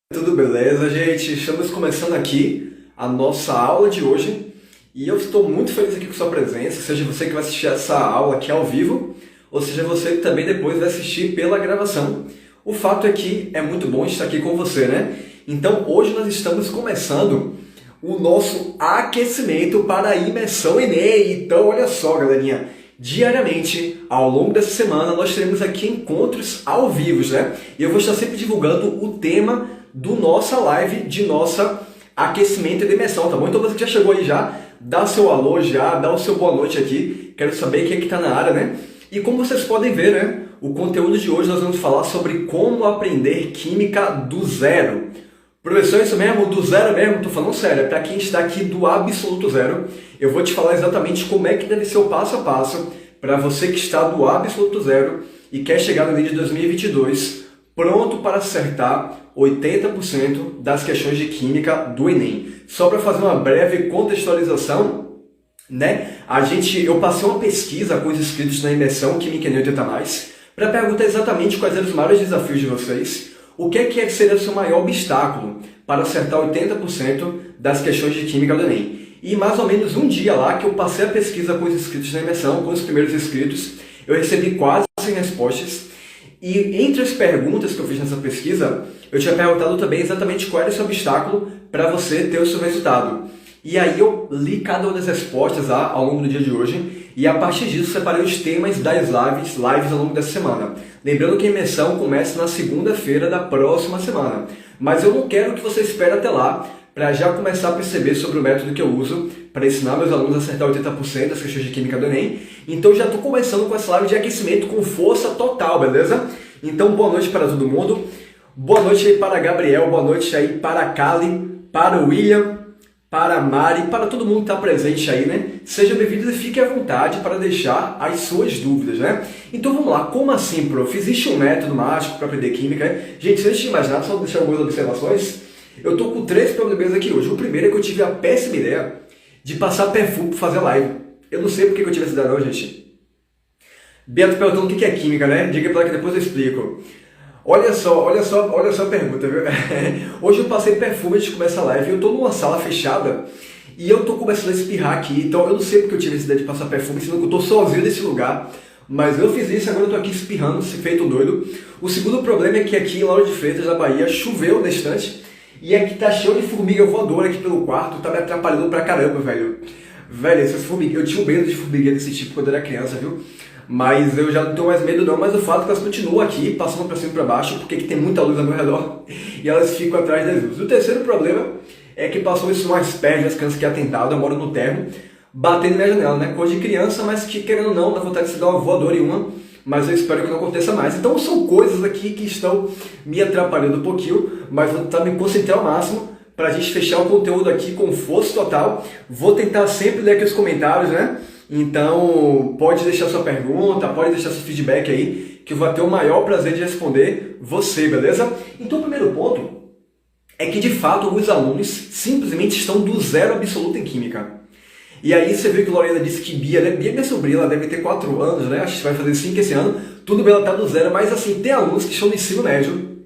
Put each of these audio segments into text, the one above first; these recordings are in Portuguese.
Tudo beleza, gente? Estamos começando aqui a nossa aula de hoje e eu estou muito feliz aqui com sua presença, seja você que vai assistir essa aula aqui ao vivo, ou seja você que também depois vai assistir pela gravação. O fato é que é muito bom estar aqui com você, né? Então hoje nós estamos começando o nosso aquecimento para a imersão Enem. Então olha só, galerinha, diariamente, ao longo dessa semana, nós teremos aqui encontros ao vivo, né? E eu vou estar sempre divulgando o tema do nossa live, de nossa aquecimento e imersão, tá bom? Então você que já chegou aí já, dá seu alô já, dá o seu boa noite aqui, quero saber quem é que tá na área, né? E como vocês podem ver, né, o conteúdo de hoje nós vamos falar sobre como aprender química do zero. Professor, é isso mesmo? Do zero mesmo? Tô falando sério, é para quem está aqui do absoluto zero, eu vou te falar exatamente como é que deve ser o passo a passo para você que está do absoluto zero e quer chegar no Enem de 2022 pronto para acertar 80% das questões de química do Enem. Só para fazer uma breve contextualização, né? Eu passei uma pesquisa com os inscritos na imersão Química Enem 80+, para perguntar exatamente quais eram os maiores desafios de vocês, o que é que seria o seu maior obstáculo para acertar 80% das questões de química do Enem. E mais ou menos um dia lá que eu passei a pesquisa com os inscritos na imersão, com os primeiros inscritos, eu recebi quase 100 respostas. E entre as perguntas que eu fiz nessa pesquisa, eu tinha perguntado também exatamente qual era esse obstáculo para você ter o seu resultado. E aí eu li cada uma das respostas lá ao longo do dia de hoje e a partir disso separei os temas das lives ao longo dessa semana. Lembrando que a imersão começa na segunda-feira da próxima semana. Mas eu não quero que você espere até lá para já começar a perceber sobre o método que eu uso para ensinar meus alunos a acertar 80% das questões de química do Enem. Então já estou começando com essa live de aquecimento com força total, beleza? Então boa noite para todo mundo. Boa noite aí para Gabriel, boa noite aí para a Kali, para o William, para a Mari, para todo mundo que está presente aí, né? Sejam bem-vindos e fiquem à vontade para deixar as suas dúvidas, né? Então vamos lá, como assim, prof? Existe um método mágico para aprender química, né? Gente, se antes de imaginar, só deixar algumas observações. Eu tô com 3 problemas aqui hoje. O primeiro é que eu tive a péssima ideia de passar perfume para fazer live. Eu não sei por que eu tive essa ideia não, gente. Beto perguntando o que é química, né? Diga pra lá que depois eu explico. Olha só a pergunta, viu? Hoje eu passei perfume antes de começar a live. Eu tô numa sala fechada e eu tô começando a espirrar aqui. Então eu não sei porque eu tive essa ideia de passar perfume, senão que eu tô sozinho nesse lugar. Mas eu fiz isso e agora eu tô aqui espirrando, se feito doido. O segundo problema é que aqui em Lauro de Freitas, na Bahia, choveu na estante. E aqui tá cheio de formiga voadora aqui pelo quarto, tá me atrapalhando pra caramba, velho. Velho, essas formigas, eu tinha medo de formiga desse tipo quando era criança, viu? Mas eu já não tenho mais medo não, mas o fato é que elas continuam aqui, passando pra cima e pra baixo, porque aqui tem muita luz ao meu redor, e elas ficam atrás das luzes. O terceiro problema é que passou isso mais perto das crianças que é atentado, eu moro no térreo, batendo na minha janela, né? Coisa de criança, mas que querendo ou não, dá vontade de se dar uma voadora em uma, mas eu espero que não aconteça mais. Então são coisas aqui que estão me atrapalhando um pouquinho, mas vou tentar me concentrar ao máximo para a gente fechar o conteúdo aqui com força total. Vou tentar sempre ler aqui os comentários, né? Então pode deixar sua pergunta, pode deixar seu feedback aí, que eu vou ter o maior prazer de responder você, beleza? Então o primeiro ponto é que de fato alguns alunos simplesmente estão do zero absoluto em química. E aí você viu que Lorena disse que Bia, né? Bia, minha sobrinha, ela deve ter 4 anos, né? Acho que vai fazer 5 esse ano. Tudo bem, ela tá do zero, mas assim, tem alunos que estão no ensino médio,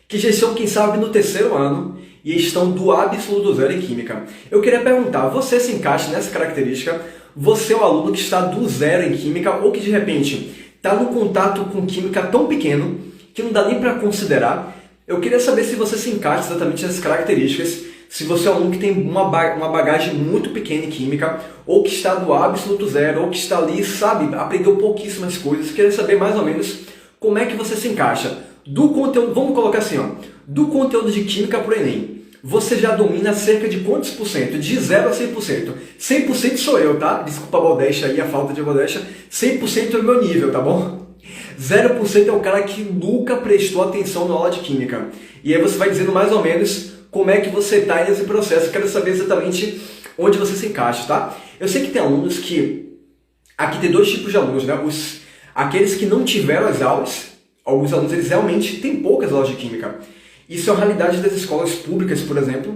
que já estão, quem sabe, no 3º ano, e estão do absoluto zero em química. Eu queria perguntar, você se encaixa nessa característica? Você é o aluno que está do zero em química, ou que de repente está no contato com química tão pequeno, que não dá nem para considerar? Eu queria saber se você se encaixa exatamente nessas características, se você é um aluno que tem uma bagagem muito pequena em química, ou que está do absoluto zero, ou que está ali, sabe, aprendeu pouquíssimas coisas, queria saber mais ou menos como é que você se encaixa. Do conteúdo, vamos colocar assim, ó, do conteúdo de química para o Enem, você já domina cerca de quantos por cento? De 0 a 100%. 100% sou eu, tá? Desculpa a modéstia aí, a falta de modéstia. 100% é o meu nível, tá bom? 0% é o cara que nunca prestou atenção na aula de química. E aí você vai dizendo mais ou menos como é que você está nesse processo. Eu quero saber exatamente onde você se encaixa, tá? Eu sei que tem alunos que... Aqui tem 2 tipos de alunos, né? Aqueles que não tiveram as aulas. Alguns alunos, eles realmente têm poucas aulas de química. Isso é a realidade das escolas públicas, por exemplo.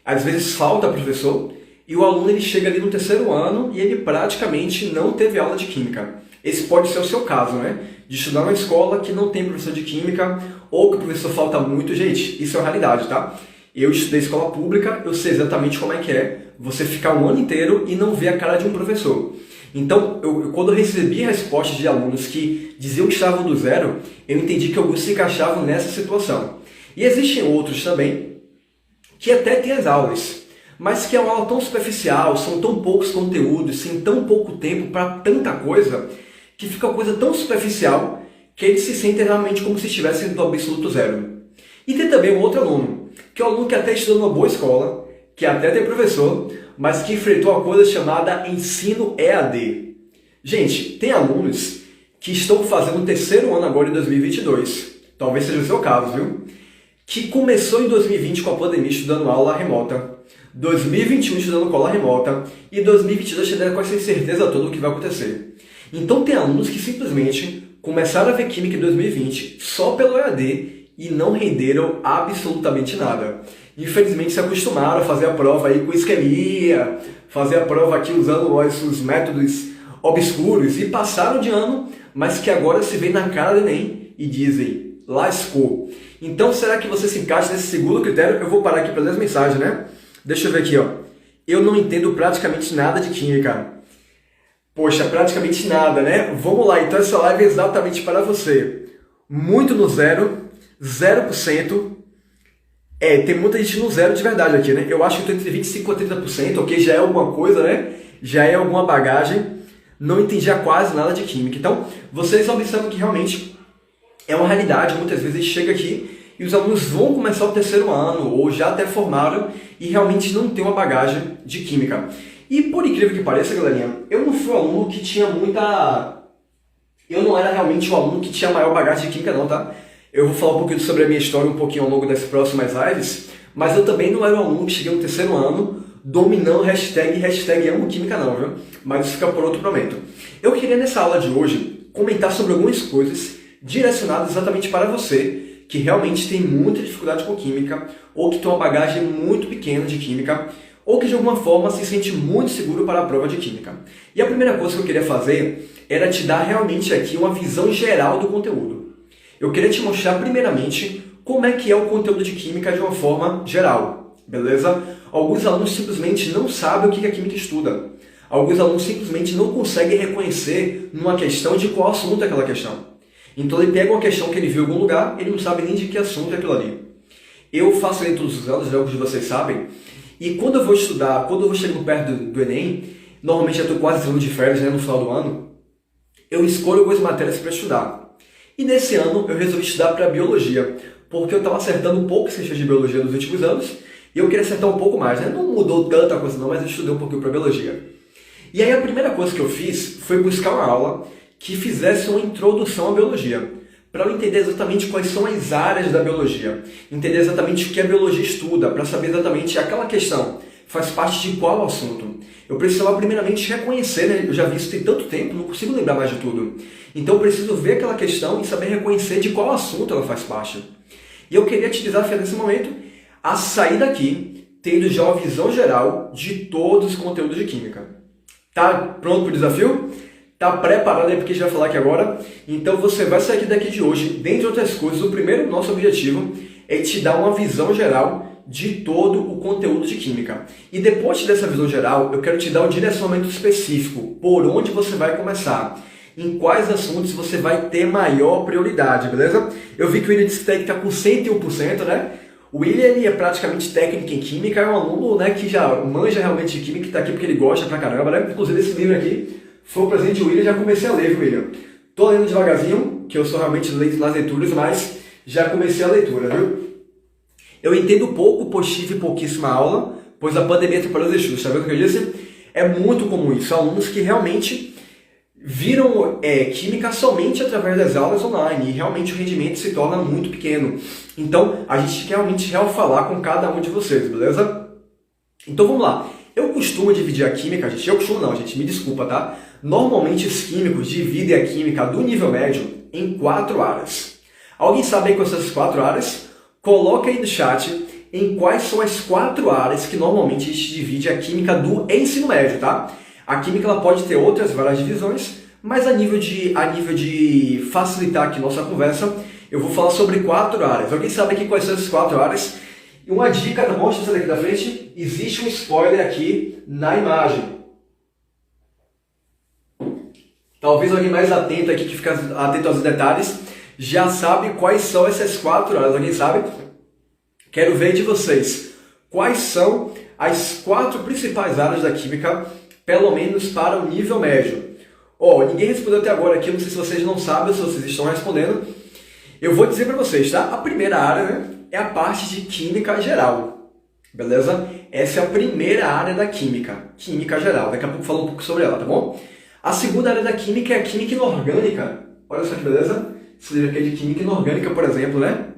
Às vezes falta professor e o aluno ele chega ali no 3º ano e ele praticamente não teve aula de química. Esse pode ser o seu caso, né? de estudar numa escola que não tem professor de química ou que o professor falta muito. Gente, isso é uma realidade, tá? Eu estudei escola pública, eu sei exatamente como é que é você ficar um ano inteiro e não ver a cara de um professor. Então, quando eu recebi respostas de alunos que diziam que estavam do zero, eu entendi que alguns se encaixavam nessa situação. E existem outros também que até têm as aulas, mas que é uma aula tão superficial, são tão poucos conteúdos, sem tão pouco tempo para tanta coisa, que fica uma coisa tão superficial que eles se sentem realmente como se estivessem do absoluto zero. E tem também um outro aluno, que é um aluno que até estudou numa boa escola, que até tem professor, mas que enfrentou uma coisa chamada ensino EAD. Gente, tem alunos que estão fazendo o terceiro ano agora em 2022, talvez seja o seu caso, viu? Que começou em 2020 com a pandemia estudando aula remota, 2021 estudando com aula remota e 2022 chegando com essa incerteza toda do que vai acontecer. Então tem alunos que simplesmente começaram a ver química em 2020 só pelo EAD e não renderam absolutamente nada. Infelizmente se acostumaram a fazer a prova aí com isquemia, fazer a prova aqui usando os métodos obscuros e passaram de ano, mas que agora se vê na cara do Enem e dizem, lascou. Então será que você se encaixa nesse segundo critério? Eu vou parar aqui para ler as mensagens, né? Deixa eu ver aqui, ó. Eu não entendo praticamente nada de química. Poxa, praticamente nada, né? Vamos lá, então essa live é exatamente para você. Muito no zero, 0%. Tem muita gente no zero de verdade aqui, né? Eu acho que eu tô entre 25% e 30%, ok? Já é alguma coisa, né? Já é alguma bagagem. Não entendia quase nada de química. Então, vocês observam que realmente é uma realidade. Muitas vezes a gente chega aqui e os alunos vão começar o terceiro ano ou já até formaram e realmente não tem uma bagagem de química. E por incrível que pareça, galerinha, eu não fui um aluno que tinha muita... Eu não era realmente um aluno que tinha maior bagagem de química não, tá? Eu vou falar um pouquinho sobre a minha história um pouquinho ao longo das próximas lives, mas eu também não era um aluno que cheguei no terceiro ano dominando hashtag amo química não, viu? Mas isso fica por outro momento. Eu queria nessa aula de hoje comentar sobre algumas coisas direcionadas exatamente para você que realmente tem muita dificuldade com química ou que tem uma bagagem muito pequena de química ou que de alguma forma se sente muito seguro para a prova de química. E a primeira coisa que eu queria fazer era te dar realmente aqui uma visão geral do conteúdo. Eu queria te mostrar primeiramente como é que é o conteúdo de química de uma forma geral, beleza? Alguns alunos simplesmente não sabem o que a química estuda. Alguns alunos simplesmente não conseguem reconhecer numa questão de qual assunto é aquela questão. Então ele pega uma questão que ele viu em algum lugar, ele não sabe nem de que assunto é aquilo ali. Eu faço aí todos os anos, alguns de vocês sabem, e quando eu vou estudar, quando eu vou chegando perto do Enem, normalmente eu estou quase entrando de férias, né, no final do ano, eu escolho algumas matérias para estudar. E nesse ano eu resolvi estudar para biologia, porque eu estava acertando um pouco as questões de biologia nos últimos anos, e eu queria acertar um pouco mais, né? Não mudou tanta coisa não, mas eu estudei um pouquinho para biologia. E aí a primeira coisa que eu fiz foi buscar uma aula que fizesse uma introdução à biologia, para eu entender exatamente quais são as áreas da biologia, entender exatamente o que a biologia estuda, para saber exatamente aquela questão faz parte de qual assunto. Eu precisava primeiramente reconhecer, né? Eu já vi isso tem tanto tempo, não consigo lembrar mais de tudo. Então eu preciso ver aquela questão e saber reconhecer de qual assunto ela faz parte. E eu queria te desafiar nesse momento a sair daqui tendo já uma visão geral de todos os conteúdos de química. Tá pronto para o desafio? Tá preparado aí porque a gente vai falar aqui agora? Então você vai sair daqui de hoje, dentre outras coisas, o primeiro nosso objetivo é te dar uma visão geral de todo o conteúdo de química. E depois dessa visão geral, eu quero te dar um direcionamento específico, por onde você vai começar, em quais assuntos você vai ter maior prioridade, beleza? Eu vi que o William disse que está com 101%, né? O William ele é praticamente técnico em química, é um aluno, né, que já manja realmente de química, que está aqui porque ele gosta pra caramba, né? Inclusive esse livro aqui foi o presente de William, já comecei a ler, viu, William? Tô lendo devagarzinho, que eu sou realmente lento nas leituras, mas já comecei a leitura, viu? Eu entendo pouco, pois tive pouquíssima aula, pois a pandemia atrapalhou os estudos, tá vendo o que eu disse? É muito comum isso, alunos que realmente viram química somente através das aulas online e realmente o rendimento se torna muito pequeno. Então, a gente quer realmente falar com cada um de vocês, beleza? Então vamos lá. Eu costumo dividir a química, gente. Eu costumo não, gente, me desculpa, tá? Normalmente os químicos dividem a química do nível médio em 4 áreas. Alguém sabe aí quais são essas 4 áreas? Coloca aí no chat em quais são as 4 áreas que normalmente a gente divide a química do ensino médio, tá? A química ela pode ter outras várias divisões, Mas a nível de facilitar aqui nossa conversa, eu vou falar sobre 4 áreas. Alguém sabe aqui quais são essas 4 áreas? E uma dica, tá bom? Deixa eu sair daqui da frente. Existe um spoiler aqui na imagem. Talvez alguém mais atento aqui, que fica atento aos detalhes, já sabe quais são essas 4 áreas. Alguém sabe? Quero ver de vocês. Quais são as 4 principais áreas da química, pelo menos para o nível médio? Ninguém respondeu até agora aqui, eu não sei se vocês não sabem ou se vocês estão respondendo. Eu vou dizer para vocês, tá? A primeira área, né, é a parte de química geral, beleza? Essa é a primeira área da química geral. Daqui a pouco eu falo um pouco sobre ela, tá bom? A segunda área da química é a química inorgânica. Olha só que beleza? Esse livro aqui é de química inorgânica, por exemplo, né?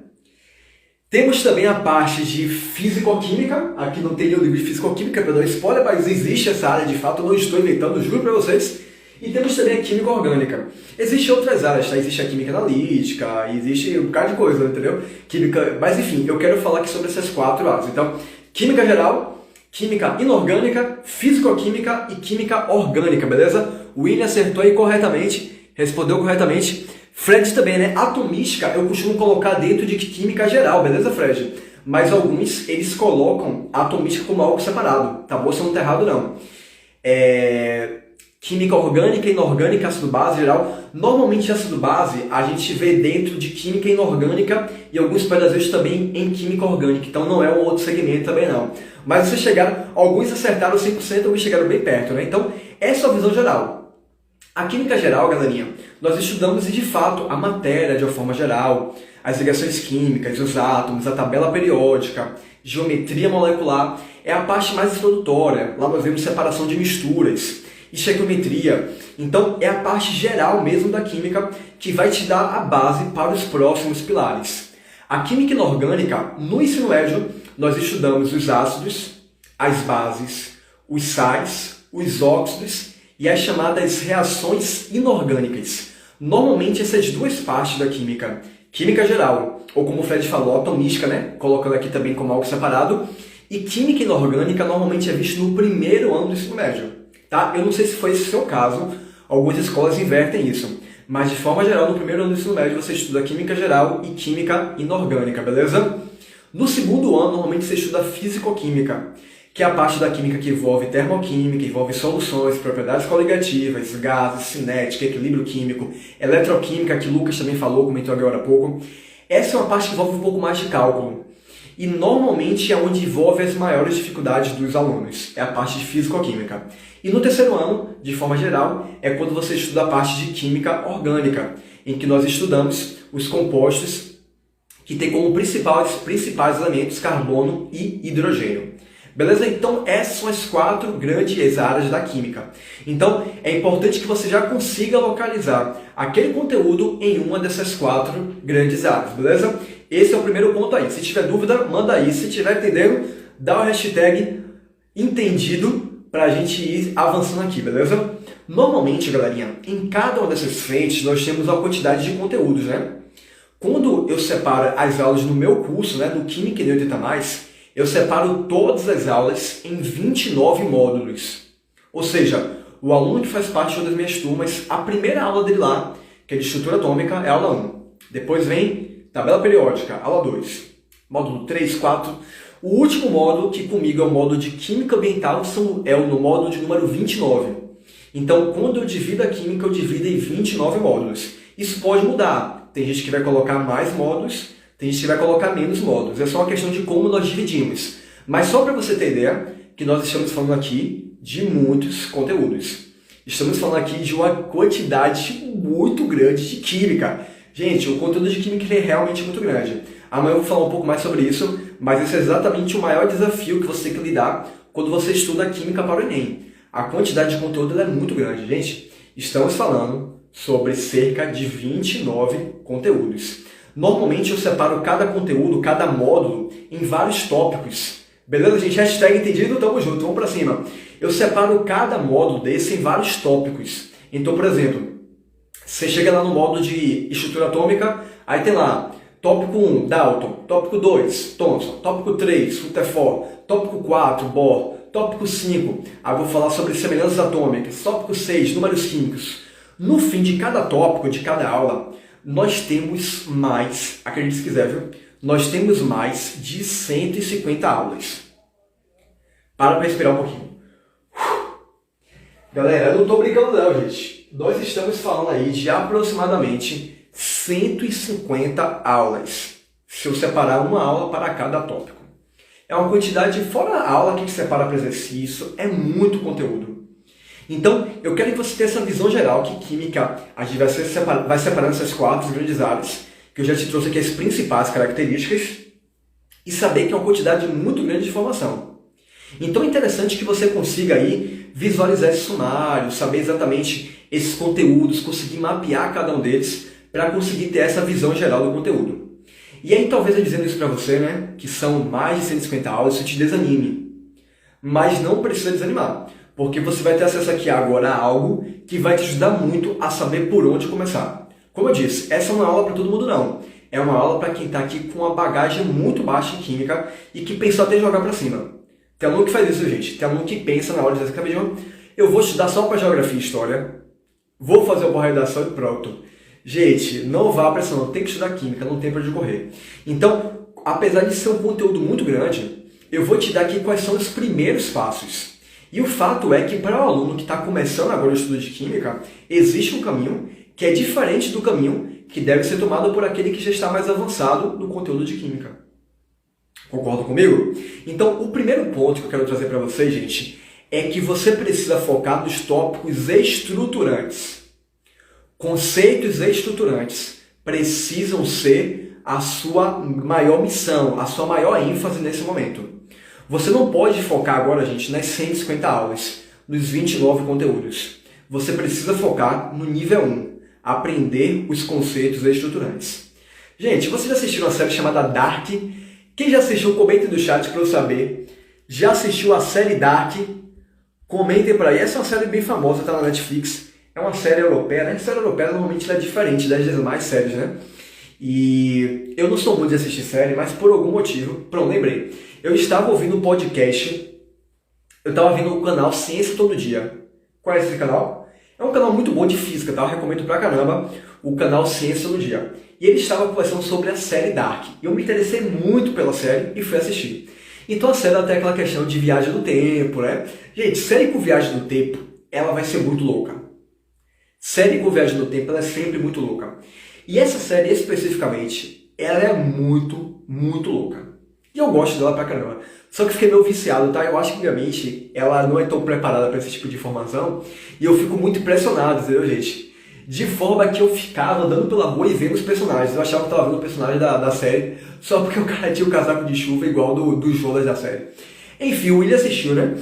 Temos também a parte de físico-química. Aqui não tem nenhum livro de físico-química para dar spoiler, mas existe essa área de fato, eu não estou inventando, juro para vocês. E temos também a química orgânica. Existem outras áreas, tá? Existe a química analítica, existe um bocado de coisa, entendeu? Química, mas enfim, eu quero falar aqui sobre essas 4 áreas. Então, química geral, química inorgânica, físico-química e química orgânica, beleza? O William acertou aí corretamente, respondeu corretamente. Fred também, né? Atomística eu costumo colocar dentro de química geral, beleza, Fred? Mas alguns, eles colocam a atomística como algo separado, tá bom? Você não tá errado, não. Química orgânica, inorgânica, ácido base geral. Normalmente ácido base a gente vê dentro de química inorgânica e alguns pedaços também em química orgânica, então não é um outro segmento também não. Mas vocês chegaram, alguns acertaram 100%, alguns chegaram bem perto, né? Então, essa é a visão geral. A química geral, galerinha, nós estudamos de fato a matéria de uma forma geral, as ligações químicas, os átomos, a tabela periódica, geometria molecular, é a parte mais introdutória. Lá nós vemos separação de misturas, estequiometria. Então, é a parte geral mesmo da química que vai te dar a base para os próximos pilares. A química inorgânica, no ensino médio, nós estudamos os ácidos, as bases, os sais, os óxidos e as chamadas reações inorgânicas. Normalmente, essas 2 partes da química, química geral, ou como o Fred falou, atomística, né? Colocando aqui também como algo separado, e química inorgânica normalmente é visto no primeiro ano do ensino médio. Tá? Eu não sei se foi esse o seu caso, algumas escolas invertem isso, mas de forma geral, no primeiro ano do ensino médio você estuda química geral e química inorgânica, beleza? No segundo ano, normalmente você estuda físico-química, que é a parte da química que envolve termoquímica, envolve soluções, propriedades coligativas, gases, cinética, equilíbrio químico, eletroquímica, que o Lucas também falou, comentou agora há pouco. Essa é uma parte que envolve um pouco mais de cálculo. E normalmente é onde envolve as maiores dificuldades dos alunos, é a parte de físico-química. E no terceiro ano, de forma geral, é quando você estuda a parte de química orgânica, em que nós estudamos os compostos que têm como principais elementos carbono e hidrogênio. Beleza? Então, essas são as 4 grandes áreas da química. Então, é importante que você já consiga localizar aquele conteúdo em uma dessas 4 grandes áreas, beleza? Esse é o primeiro ponto aí. Se tiver dúvida, manda aí. Se tiver entendendo, dá o hashtag entendido para a gente ir avançando aqui, beleza? Normalmente, galerinha, em cada uma dessas frentes nós temos uma quantidade de conteúdos, né? Quando eu separo as aulas no meu curso, né, do Química e 80+, eu separo todas as aulas em 29 módulos. Ou seja, o aluno que faz parte de uma das minhas turmas, a primeira aula dele lá, que é de estrutura atômica, é a aula 1. Depois vem tabela periódica, aula 2. Módulo 3, 4. O último módulo, que comigo é o módulo de química ambiental, é no módulo de número 29. Então, quando eu divido a química, eu divido em 29 módulos. Isso pode mudar. Tem gente que vai colocar mais módulos, tem gente que vai colocar menos módulos. É só uma questão de como nós dividimos. Mas só para você ter ideia, que nós estamos falando aqui de muitos conteúdos. Estamos falando aqui de uma quantidade muito grande de química. Gente, o conteúdo de química é realmente muito grande. Amanhã eu vou falar um pouco mais sobre isso, mas esse é exatamente o maior desafio que você tem que lidar quando você estuda química para o Enem. A quantidade de conteúdo é muito grande, gente. Estamos falando sobre cerca de 29 conteúdos. Normalmente eu separo cada conteúdo, cada módulo, em vários tópicos. Beleza, gente? Hashtag entendido, tamo junto, vamos pra cima. Eu separo cada módulo desse em vários tópicos. Então, por exemplo, você chega lá no módulo de estrutura atômica, aí tem lá tópico 1, Dalton, tópico 2, Thomson, tópico 3, Rutherford, tópico 4, Bohr, tópico 5, aí vou falar sobre semelhanças atômicas, tópico 6, números químicos. No fim de cada tópico, de cada aula, nós temos mais, acredite se quiser, viu? Nós temos mais de 150 aulas. Para respirar um pouquinho. Galera, eu não estou brincando não, gente. Nós estamos falando aí de aproximadamente 150 aulas. Se eu separar uma aula para cada tópico. É uma quantidade, fora a aula que a gente separa para exercício, é muito conteúdo. Então, eu quero que você tenha essa visão geral que química, a gente vai separando essas 4 grandes áreas, que eu já te trouxe aqui as principais características, e saber que é uma quantidade muito grande de informação. Então é interessante que você consiga aí visualizar esse sumário, saber exatamente esses conteúdos, conseguir mapear cada um deles para conseguir ter essa visão geral do conteúdo. E aí talvez eu dizendo isso para você, né, que são mais de 150 aulas, isso te desanime. Mas não precisa desanimar, porque você vai ter acesso aqui agora a algo que vai te ajudar muito a saber por onde começar. Como eu disse, essa não é uma aula para todo mundo não. É uma aula para quem está aqui com uma bagagem muito baixa em química e que pensou até jogar para cima. Tem aluno que faz isso, gente. Tem aluno que pensa na hora de dizer, eu vou estudar só para geografia e história, vou fazer uma redação e pronto. Gente, não vá para essa não. Tem que estudar química, não tem para onde correr. Então, apesar de ser um conteúdo muito grande, eu vou te dar aqui quais são os primeiros passos. E o fato é que para o aluno que está começando agora o estudo de química, existe um caminho que é diferente do caminho que deve ser tomado por aquele que já está mais avançado no conteúdo de química. Concordam comigo? Então, o primeiro ponto que eu quero trazer para vocês, gente, é que você precisa focar nos tópicos estruturantes. Conceitos estruturantes precisam ser a sua maior missão, a sua maior ênfase nesse momento. Você não pode focar agora, gente, nas 150 aulas, nos 29 conteúdos. Você precisa focar no nível 1, aprender os conceitos estruturantes. Gente, vocês já assistiram uma série chamada Dark? Quem já assistiu, comentem no chat para eu saber. Já assistiu a série Dark? Comentem por aí. Essa é uma série bem famosa, está na Netflix. É uma série europeia, né? A série europeia normalmente é diferente das demais séries, né? E eu não sou muito de assistir série, mas por algum motivo, pronto, lembrei. Eu estava ouvindo um podcast, eu estava ouvindo o canal Ciência Todo Dia. Qual é esse canal? É um canal muito bom de física, tá? Eu recomendo pra caramba o canal Ciência Todo Dia. E ele estava conversando sobre a série Dark. Eu me interessei muito pela série e fui assistir. Então a série tem aquela questão de viagem no tempo, né? Gente, série com viagem no tempo, ela vai ser muito louca. Série com viagem no tempo, ela é sempre muito louca. E essa série especificamente, ela é muito, muito louca. E eu gosto dela pra caramba. Só que fiquei meio viciado, tá? Eu acho que minha mente, ela não é tão preparada para esse tipo de informação. E eu fico muito impressionado, entendeu, gente? De forma que eu ficava andando pela rua e vendo os personagens. Eu achava que estava vendo o personagem da série só porque o cara tinha o casaco de chuva igual do Jonas da série. Enfim, o William assistiu, né?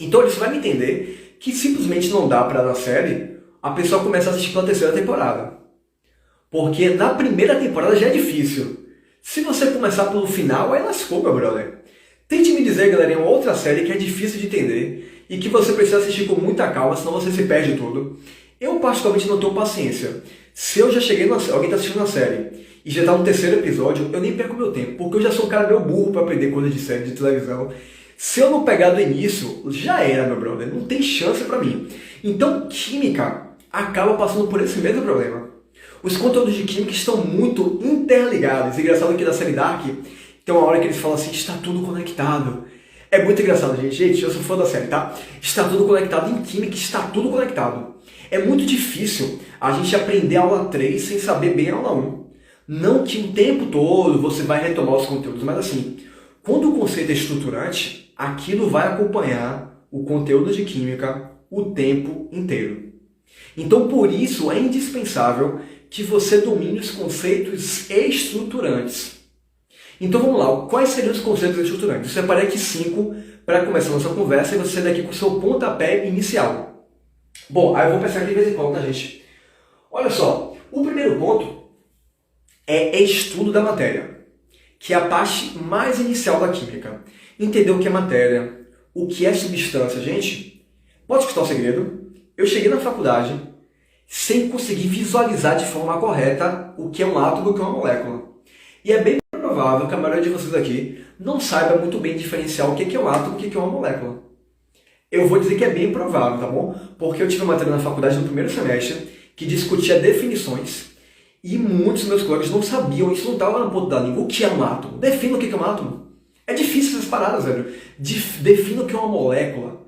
Então você vai me entender que simplesmente não dá para na série a pessoa começar a assistir pela terceira temporada. Porque na primeira temporada já é difícil. Se você começar pelo final, aí lascou, meu brother. Tente me dizer, galerinha, uma outra série que é difícil de entender e que você precisa assistir com muita calma, senão você se perde tudo. Eu particularmente não tenho paciência. Se eu já cheguei na série, alguém está assistindo a série e já está no terceiro episódio, eu nem perco meu tempo, porque eu já sou um cara meio burro para aprender coisas de série, de televisão. Se eu não pegar do início, já era, meu brother. Não tem chance para mim. Então, química acaba passando por esse mesmo problema. Os conteúdos de química estão muito interligados. Engraçado que na série Dark tem uma hora que eles falam assim, está tudo conectado. É muito engraçado, gente. Gente, eu sou fã da série, tá? Está tudo conectado. Em química está tudo conectado. É muito difícil a gente aprender a aula 3 sem saber bem a aula 1. Não que o tempo todo você vai retomar os conteúdos, mas assim, quando o conceito é estruturante, aquilo vai acompanhar o conteúdo de química o tempo inteiro. Então, por isso, é indispensável que você domine os conceitos estruturantes. Então, vamos lá. Quais seriam os conceitos estruturantes? Eu separei aqui 5 para começar a nossa conversa e você sair daqui com o seu pontapé inicial. Bom, aí eu vou pensar aqui de vez em quando, tá, gente? Olha só, o primeiro ponto é estudo da matéria, que é a parte mais inicial da química. Entender o que é matéria, o que é substância. Gente, pode escutar um segredo? Eu cheguei na faculdade sem conseguir visualizar de forma correta o que é um átomo e o que é uma molécula. E é bem provável que a maioria de vocês aqui não saiba muito bem diferenciar o que é um átomo e o que é uma molécula. Eu vou dizer que é bem provável, tá bom? Porque eu tive uma matéria na faculdade no primeiro semestre que discutia definições e muitos dos meus colegas não sabiam, isso não estava na ponta da língua. O que é um átomo? Defina o que é um átomo. É difícil essas paradas, velho. Defina o que é uma molécula.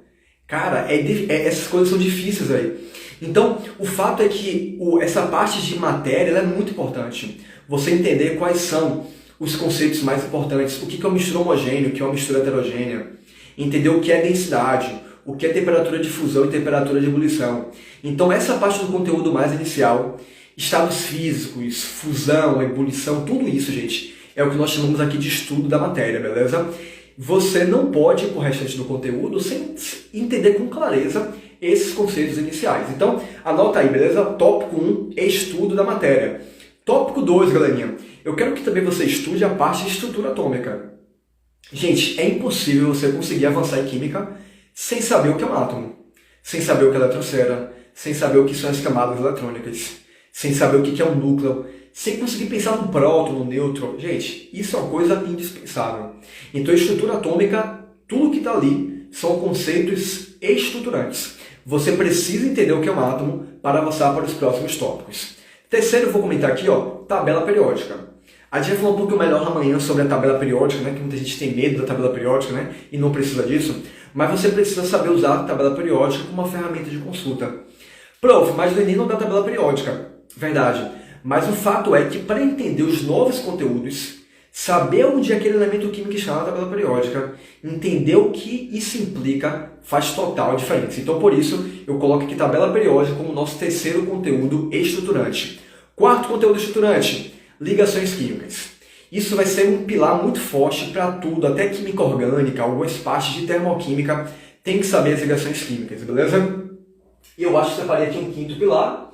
Cara, essas coisas são difíceis, velho. Então, o fato é que essa parte de matéria ela é muito importante. Você entender quais são os conceitos mais importantes, o que é uma mistura homogênea, o que é uma mistura heterogênea, entender o que é densidade, o que é temperatura de fusão e temperatura de ebulição. Então, essa parte do conteúdo mais inicial, estados físicos, fusão, ebulição, tudo isso, gente, é o que nós chamamos aqui de estudo da matéria, beleza? Você não pode ir para o restante do conteúdo sem entender com clareza esses conceitos iniciais. Então, anota aí, beleza? Tópico 1, estudo da matéria. Tópico 2, galerinha, eu quero que também você estude a parte de estrutura atômica. Gente, é impossível você conseguir avançar em química sem saber o que é um átomo, sem saber o que é eletrosfera, sem saber o que são as camadas eletrônicas, sem saber o que é um núcleo, sem conseguir pensar no próton, no nêutron. Gente, isso é uma coisa indispensável. Então, estrutura atômica, tudo que está ali são conceitos estruturantes. Você precisa entender o que é um átomo para avançar para os próximos tópicos. Terceiro, eu vou comentar aqui, tabela periódica. A gente vai falar um pouco melhor amanhã sobre a tabela periódica, né? Que muita gente tem medo da tabela periódica, né? E não precisa disso. Mas você precisa saber usar a tabela periódica como uma ferramenta de consulta. Prof, mas o Enem não dá tabela periódica. Verdade. Mas o fato é que para entender os novos conteúdos, saber onde aquele elemento químico está na tabela periódica, entender o que isso implica, faz total diferença. Então, por isso, eu coloco aqui tabela periódica como nosso terceiro conteúdo estruturante. Quarto conteúdo estruturante, ligações químicas. Isso vai ser um pilar muito forte para tudo, até química orgânica, algumas partes de termoquímica, tem que saber as ligações químicas, beleza? E eu acho que separei aqui um quinto pilar.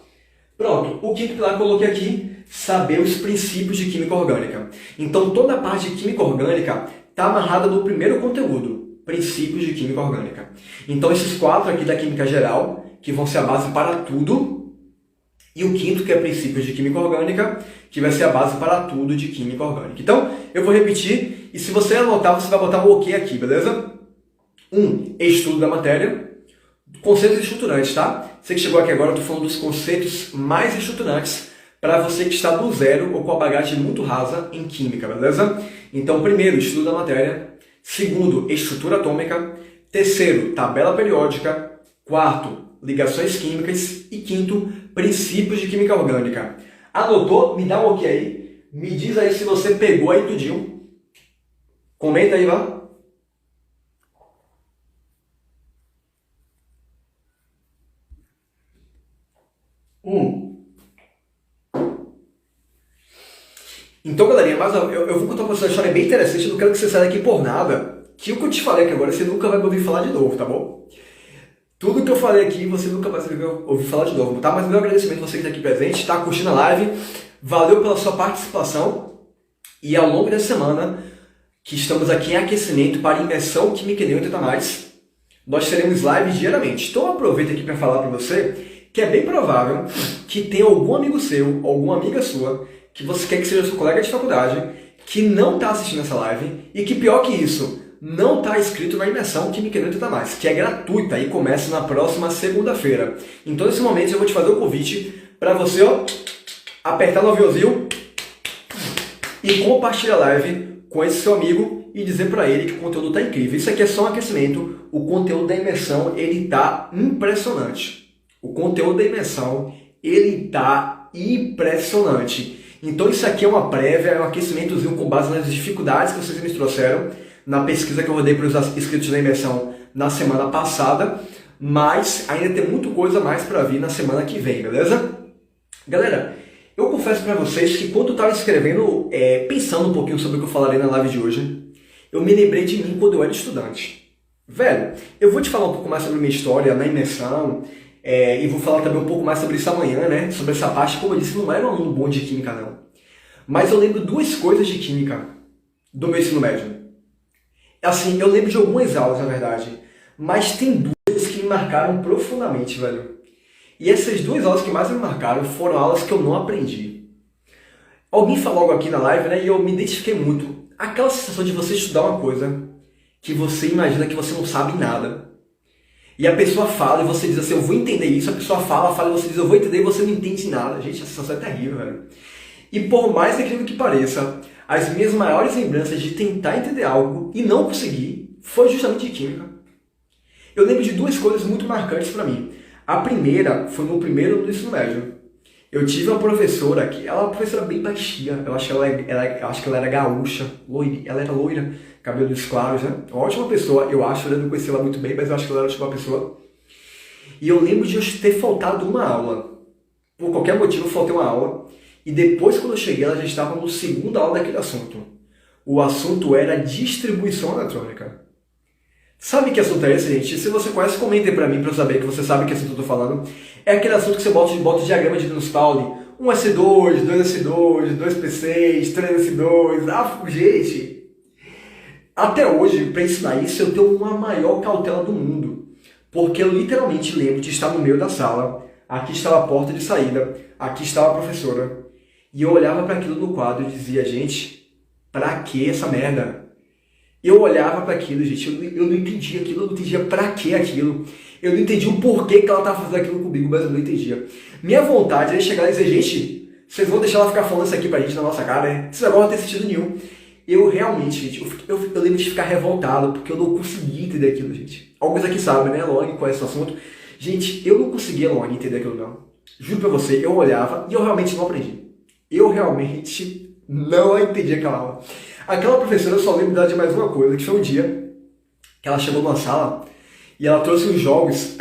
Pronto, o quinto pilar que eu coloquei aqui, saber os princípios de química orgânica. Então, toda a parte de química orgânica está amarrada no primeiro conteúdo, princípios de química orgânica. Então, esses quatro aqui da química geral, que vão ser a base para tudo, e o quinto, que é princípios de química orgânica, que vai ser a base para tudo de química orgânica. Então, eu vou repetir, e se você anotar, você vai botar o OK aqui, beleza? 1. Estudo da matéria. Conceitos estruturantes, tá? Você que chegou aqui agora, eu estou falando dos conceitos mais estruturantes para você que está do zero ou com a bagagem muito rasa em química, beleza? Então, primeiro, estudo da matéria. Segundo, estrutura atômica. Terceiro, tabela periódica. Quarto, ligações químicas. E quinto, princípios de química orgânica. Anotou? Me dá um OK aí. Me diz aí se você pegou aí tudinho. Comenta aí, vá. Então, galerinha, mas eu vou contar pra você uma história bem interessante. Eu não quero que você saia daqui por nada. Que o que eu te falei aqui agora, você nunca vai me ouvir falar de novo, tá bom? Tudo que eu falei aqui, você nunca vai ouvir falar de novo, tá? Mas meu agradecimento a você que está aqui presente, tá curtindo a live. Valeu pela sua participação. E ao longo dessa semana, que estamos aqui em aquecimento para imersão química e 80 mais, nós teremos lives diariamente. Então aproveita aqui para falar para você que é bem provável que tenha algum amigo seu, alguma amiga sua, que você quer que seja seu colega de faculdade, que não está assistindo essa live e que, pior que isso, não está inscrito na imersão Química e 80 mais, que é gratuita e começa na próxima segunda-feira. Então, nesse momento, eu vou te fazer o convite para você apertar no aviãozinho e compartilhar a live com esse seu amigo e dizer para ele que o conteúdo está incrível. Isso aqui é só um aquecimento. O conteúdo da imersão, ele está impressionante. O conteúdo da imersão, ele está impressionante. Então isso aqui é uma prévia, é um aquecimentozinho com base nas dificuldades que vocês me trouxeram na pesquisa que eu rodei para os inscritos da imersão na semana passada, mas ainda tem muita coisa mais para vir na semana que vem, beleza? Galera, eu confesso para vocês que quando eu estava escrevendo, pensando um pouquinho sobre o que eu falarei na live de hoje, eu me lembrei de mim quando eu era estudante. Velho, eu vou te falar um pouco mais sobre a minha história na imersão, e vou falar também um pouco mais sobre isso amanhã, né? Sobre essa parte, como eu disse, não era um aluno bom de química, não. Mas eu lembro duas coisas de química do meu ensino médio. Assim, eu lembro de algumas aulas, na verdade, mas tem duas que me marcaram profundamente, velho. E essas duas aulas que mais me marcaram foram aulas que eu não aprendi. Alguém falou algo aqui na live, né? E eu me identifiquei muito. Aquela sensação de você estudar uma coisa que você imagina que você não sabe nada. E a pessoa fala e você diz assim, eu vou entender isso, a pessoa fala e você diz, eu vou entender e você não entende nada. Gente, a sensação é terrível, velho. E por mais incrível que pareça, as minhas maiores lembranças de tentar entender algo e não conseguir foi justamente de química. Eu lembro de duas coisas muito marcantes para mim. A primeira foi no primeiro ano do ensino médio. Eu tive uma professora que ela é uma professora bem baixinha, eu acho que ela era gaúcha, ela era loira, cabelos claros, né? Uma ótima pessoa, eu acho, eu não conheci ela muito bem, mas eu acho que ela era uma ótima pessoa. E eu lembro de eu ter faltado uma aula. Por qualquer motivo, eu faltei uma aula. E depois, quando eu cheguei, ela já estava no segundo aula daquele assunto. O assunto era distribuição eletrônica. Sabe que assunto é esse, gente? Se você conhece, comentem pra mim, pra eu saber que você sabe que assunto eu tô falando. É aquele assunto que você bota o diagrama de Linus Pauling. 1S2, 2S2, 2P6, 3S2... Ah, gente! Até hoje, pra ensinar isso, eu tenho uma maior cautela do mundo. Porque eu literalmente lembro de estar no meio da sala, aqui estava a porta de saída, aqui estava a professora, e eu olhava para aquilo no quadro e dizia, gente, pra que essa merda? Eu olhava para aquilo, gente, eu não entendia aquilo, eu não entendia pra que aquilo. Eu não entendia o porquê que ela estava fazendo aquilo comigo, mas eu não entendia. Minha vontade era chegar e dizer, gente, vocês vão deixar ela ficar falando isso aqui pra gente na nossa cara, né? Esse negócio não tem sentido nenhum. Eu realmente, gente, eu lembro de ficar revoltado, porque eu não conseguia entender aquilo, gente. Alguns aqui sabem, né, Long, qual é esse assunto. Gente, eu não conseguia, Long, entender aquilo, não. Juro pra você, eu olhava e eu realmente não aprendi. Eu realmente não entendi aquela aula. Aquela professora, eu só lembro dela de mais uma coisa, que foi um dia que ela chegou numa sala e ela trouxe uns jogos.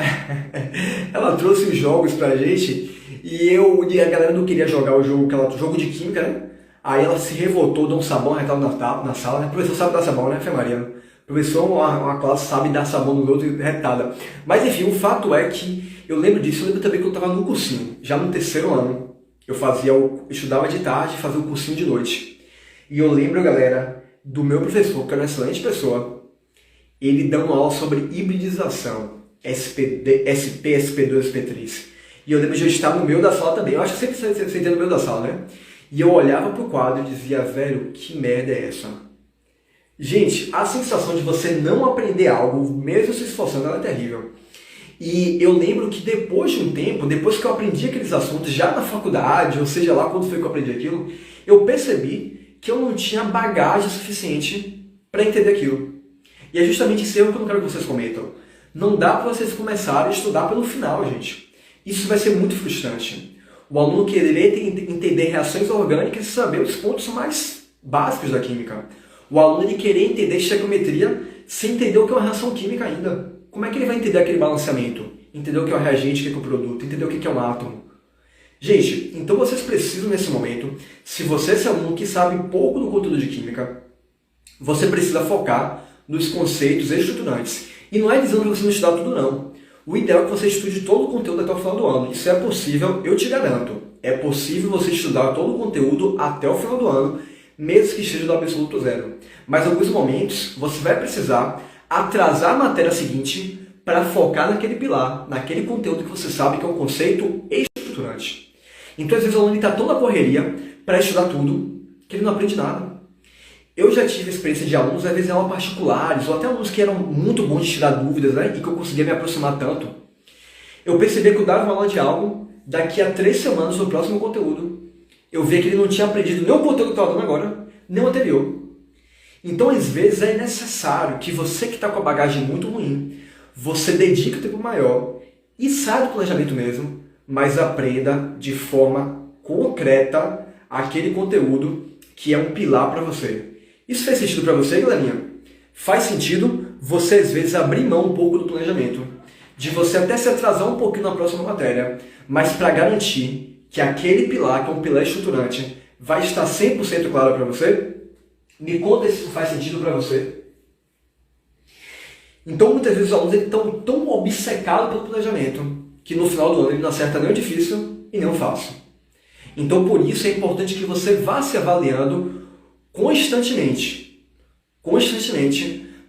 Ela trouxe uns jogos pra gente e a galera não queria jogar o jogo de química, né? Aí ela se revoltou, deu um sabão retado na sala, né? O professor sabe dar sabão, né, Fê Maria? O professor, uma classe, sabe dar sabão nos outros retada. Mas enfim, o fato é que eu lembro disso, eu lembro também que eu estava no cursinho, já no terceiro ano. Eu estudava de tarde e fazia o cursinho de noite. E eu lembro, galera, do meu professor, que era uma excelente pessoa, ele dando aula sobre hibridização, SP, SP2, SP3. E eu lembro de eu estar no meio da sala também, eu acho que sempre você no meio da sala, né? E eu olhava pro quadro e dizia, velho, que merda é essa? Gente, a sensação de você não aprender algo, mesmo se esforçando, ela é terrível. E eu lembro que depois de um tempo, depois que eu aprendi aqueles assuntos, já na faculdade, ou seja lá quando foi que eu aprendi aquilo, eu percebi que eu não tinha bagagem suficiente para entender aquilo. E é justamente esse erro que eu não quero que vocês cometam. Não dá para vocês começarem a estudar pelo final, gente. Isso vai ser muito frustrante. O aluno querer entender reações orgânicas e saber os pontos mais básicos da química. O aluno ele querer entender estequiometria sem entender o que é uma reação química ainda. Como é que ele vai entender aquele balanceamento? Entender o que é o reagente, o que é o produto, entender o que é um átomo. Gente, então vocês precisam nesse momento, se você é esse aluno que sabe pouco do conteúdo de química, você precisa focar nos conceitos estruturantes. E não é dizendo que você não estudar tudo não. O ideal é que você estude todo o conteúdo até o final do ano. Isso é possível, eu te garanto. É possível você estudar todo o conteúdo até o final do ano, mesmo que esteja do absoluto zero. Mas em alguns momentos, você vai precisar atrasar a matéria seguinte para focar naquele pilar, naquele conteúdo que você sabe que é um conceito estruturante. Então, às vezes, o aluno está tão na correria para estudar tudo que ele não aprende nada. Eu já tive experiência de alunos, às vezes em aulas particulares, ou até alunos que eram muito bons de tirar dúvidas, né, e que eu conseguia me aproximar tanto. Eu percebi que eu dava uma aula de algo, daqui a 3 semanas, no próximo conteúdo, eu via que ele não tinha aprendido nem o conteúdo que eu estava dando agora, nem o anterior. Então, às vezes, é necessário que você que está com a bagagem muito ruim, você dedique o tempo maior e saia do planejamento mesmo, mas aprenda de forma concreta aquele conteúdo que é um pilar para você. Isso faz sentido para você, galerinha? Faz sentido você, às vezes, abrir mão um pouco do planejamento, de você até se atrasar um pouquinho na próxima matéria, mas para garantir que aquele pilar, que é um pilar estruturante, vai estar 100% claro para você? Me conta se isso faz sentido para você. Então, muitas vezes, os alunos estão tão obcecados pelo planejamento que no final do ano ele não acerta nem o difícil e nem o fácil. Então, por isso, é importante que você vá se avaliando constantemente,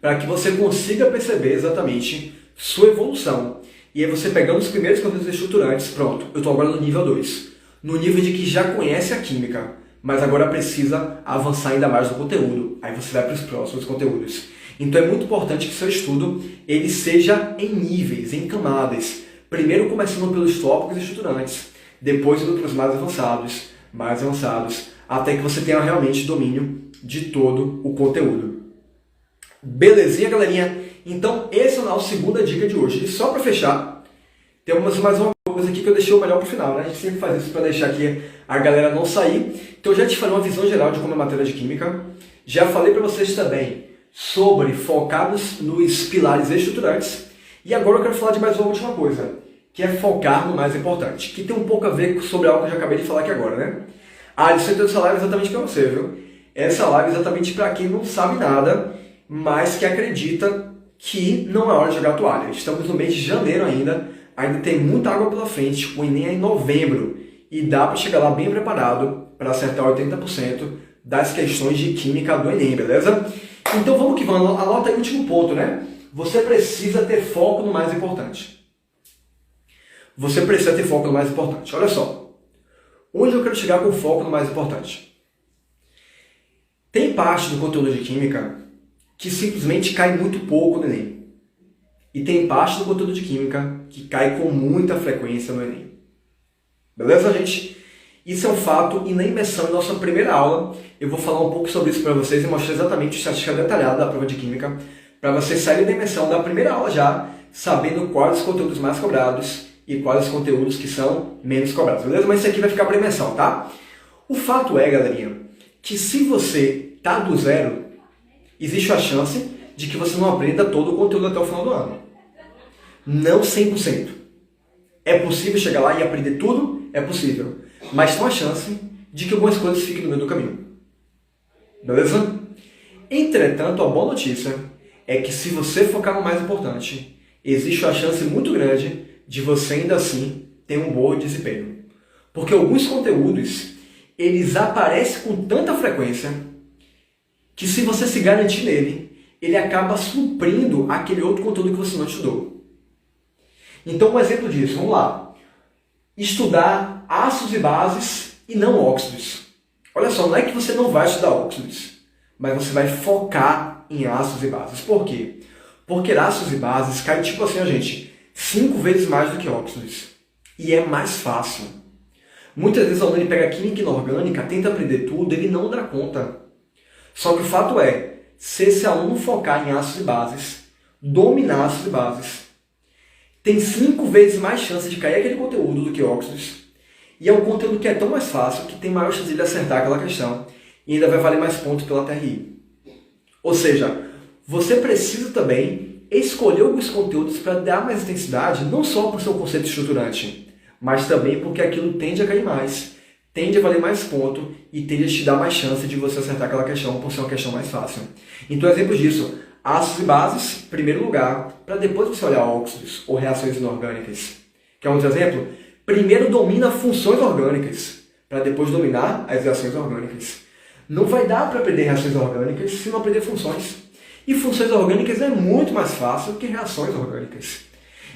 para que você consiga perceber exatamente sua evolução. E aí você pegando os primeiros conteúdos estruturantes, pronto, eu estou agora no nível 2. No nível de que já conhece a química, mas agora precisa avançar ainda mais no conteúdo. Aí você vai para os próximos conteúdos. Então é muito importante que seu estudo ele seja em níveis, em camadas. Primeiro começando pelos tópicos estruturantes, depois indo para os mais avançados, até que você tenha realmente domínio de todo o conteúdo. Belezinha, galerinha? Então, essa é a nossa segunda dica de hoje. E só para fechar, temos mais uma coisa aqui que eu deixei o melhor para o final, né? A gente sempre faz isso para deixar aqui a galera não sair. Então, eu já te falei uma visão geral de como é a matéria de Química. Já falei para vocês também sobre focados nos pilares estruturantes. E agora eu quero falar de mais uma última coisa, que é focar no mais importante, que tem um pouco a ver sobre algo que eu já acabei de falar aqui agora, né? Ah, isso essa live é exatamente para você, viu? Essa live é exatamente para quem não sabe nada, mas que acredita que não é hora de jogar a toalha. Estamos no mês de janeiro ainda tem muita água pela frente, o Enem é em novembro, e dá para chegar lá bem preparado para acertar 80% das questões de Química do Enem, beleza? Então vamos que vamos, anota aí o último ponto, né? Você precisa ter foco no mais importante. Você precisa ter foco no mais importante. Olha só, onde eu quero chegar com foco no mais importante? Tem parte do conteúdo de Química que simplesmente cai muito pouco no Enem. E tem parte do conteúdo de Química que cai com muita frequência no Enem. Beleza, gente? Isso é um fato e na imersão, em nossa primeira aula, eu vou falar um pouco sobre isso para vocês e mostrar exatamente a estatística detalhada da prova de Química, para vocês saírem da imersão da primeira aula já, sabendo quais os conteúdos mais cobrados e quais os conteúdos que são menos cobrados, beleza? Mas isso aqui vai ficar para imersão, tá? O fato é, galerinha, que se você tá do zero, existe a chance de que você não aprenda todo o conteúdo até o final do ano. Não 100%. É possível chegar lá e aprender tudo? É possível. Mas tem uma chance de que algumas coisas fiquem no meio do caminho. Beleza? Entretanto, a boa notícia é que se você focar no mais importante, existe uma chance muito grande de você ainda assim ter um bom desempenho. Porque alguns conteúdos, eles aparecem com tanta frequência que se você se garantir nele, ele acaba suprindo aquele outro conteúdo que você não estudou. Então, um exemplo disso, vamos lá. Estudar ácidos e bases e não óxidos. Olha só, não é que você não vai estudar óxidos, mas você vai focar em ácidos e bases. Por quê? Porque ácidos e bases caem tipo assim, gente, 5 vezes mais do que óxidos. E é mais fácil. Muitas vezes o aluno pega química inorgânica, tenta aprender tudo, ele não dá conta. Só que o fato é, se esse aluno focar em ácidos e bases, dominar ácidos e bases, tem 5 vezes mais chance de cair aquele conteúdo do que óxidos. E é um conteúdo que é tão mais fácil que tem maior chance de acertar aquela questão e ainda vai valer mais pontos pela TRI. Ou seja, você precisa também escolher alguns conteúdos para dar mais intensidade, não só por seu conceito estruturante, mas também porque aquilo tende a cair mais, tende a valer mais ponto e tende a te dar mais chance de você acertar aquela questão por ser uma questão mais fácil. Então, exemplo disso, ácidos e bases, primeiro lugar, para depois você olhar óxidos ou reações inorgânicas. Quer um outro exemplo? Primeiro domina funções orgânicas, para depois dominar as reações orgânicas. Não vai dar para aprender reações orgânicas se não aprender funções. E funções orgânicas é muito mais fácil que reações orgânicas.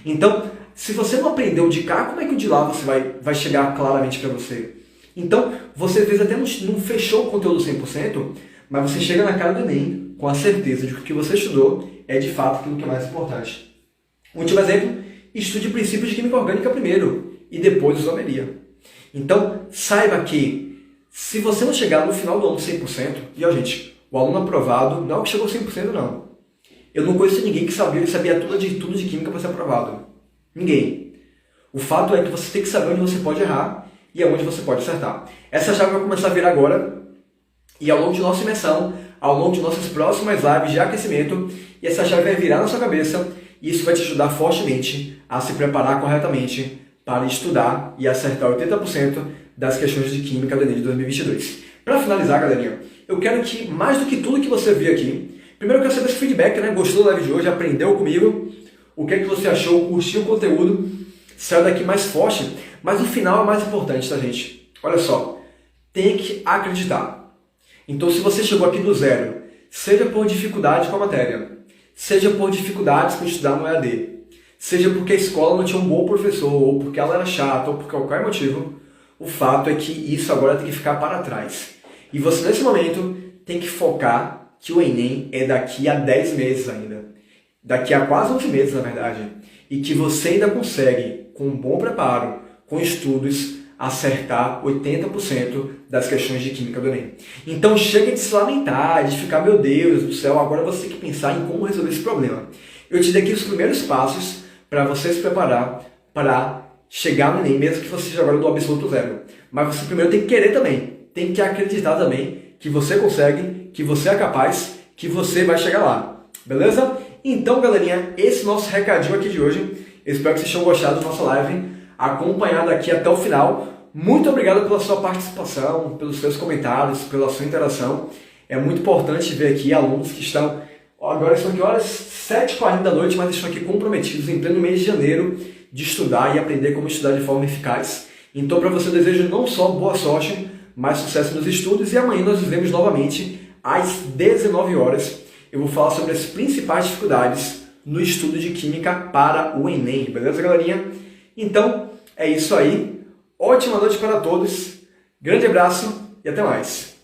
Então, se você não aprendeu de cá, como é que o de lá você vai chegar claramente para você? Então, você às vezes até não fechou o conteúdo 100%, mas você chega na cara do Enem com a certeza de que o que você estudou é de fato aquilo que é mais importante. Um último exemplo, estude princípios de química orgânica primeiro e depois isomeria. Então, saiba que se você não chegar no final do ano 100%, e ó, gente, o aluno aprovado não é o que chegou 100% não. Eu não conheço ninguém que sabia tudo de química para ser aprovado. Ninguém. O fato é que você tem que saber onde você pode errar e aonde você pode acertar. Essa chave vai começar a virar agora e ao longo de nossa imersão, ao longo de nossas próximas lives de aquecimento, e essa chave vai virar na sua cabeça e isso vai te ajudar fortemente a se preparar corretamente para estudar e acertar 80% das questões de Química do Enem de 2022. Para finalizar, galerinha, eu quero que, mais do que tudo que você viu aqui, primeiro eu quero saber esse feedback, né? Gostou da live de hoje? Aprendeu comigo? O que é que você achou? Curtiu o conteúdo? Saiu daqui mais forte? Mas o final é mais importante, tá, gente? Olha só, tem que acreditar. Então, se você chegou aqui do zero, seja por dificuldade com a matéria, seja por dificuldades para estudar no EAD, seja porque a escola não tinha um bom professor, ou porque ela era chata, ou por qualquer motivo, o fato é que isso agora tem que ficar para trás. E você, nesse momento, tem que focar que o Enem é daqui a 10 meses ainda. Daqui a quase 11 meses, na verdade. E que você ainda consegue, com um bom preparo, com estudos, acertar 80% das questões de química do Enem. Então chega de se lamentar, de ficar, meu Deus do céu, agora você tem que pensar em como resolver esse problema. Eu te dei aqui os primeiros passos para você se preparar para chegar no Enem, mesmo que você seja agora do absoluto zero. Mas você primeiro tem que querer também, tem que acreditar também que você consegue, que você é capaz, que você vai chegar lá. Beleza? Então, galerinha, esse é o nosso recadinho aqui de hoje. Eu espero que vocês tenham gostado da nossa live, acompanhado aqui até o final. Muito obrigado pela sua participação, pelos seus comentários, pela sua interação. É muito importante ver aqui alunos que estão... Agora estão aqui horas 7h40 da noite, mas estão aqui comprometidos em pleno mês de janeiro de estudar e aprender como estudar de forma eficaz. Então, para você, eu desejo não só boa sorte, mas sucesso nos estudos. E amanhã nós nos vemos novamente às 19 horas. Eu vou falar sobre as principais dificuldades no estudo de Química para o Enem. Beleza, galerinha? Então, é isso aí. Ótima noite para todos. Grande abraço e até mais.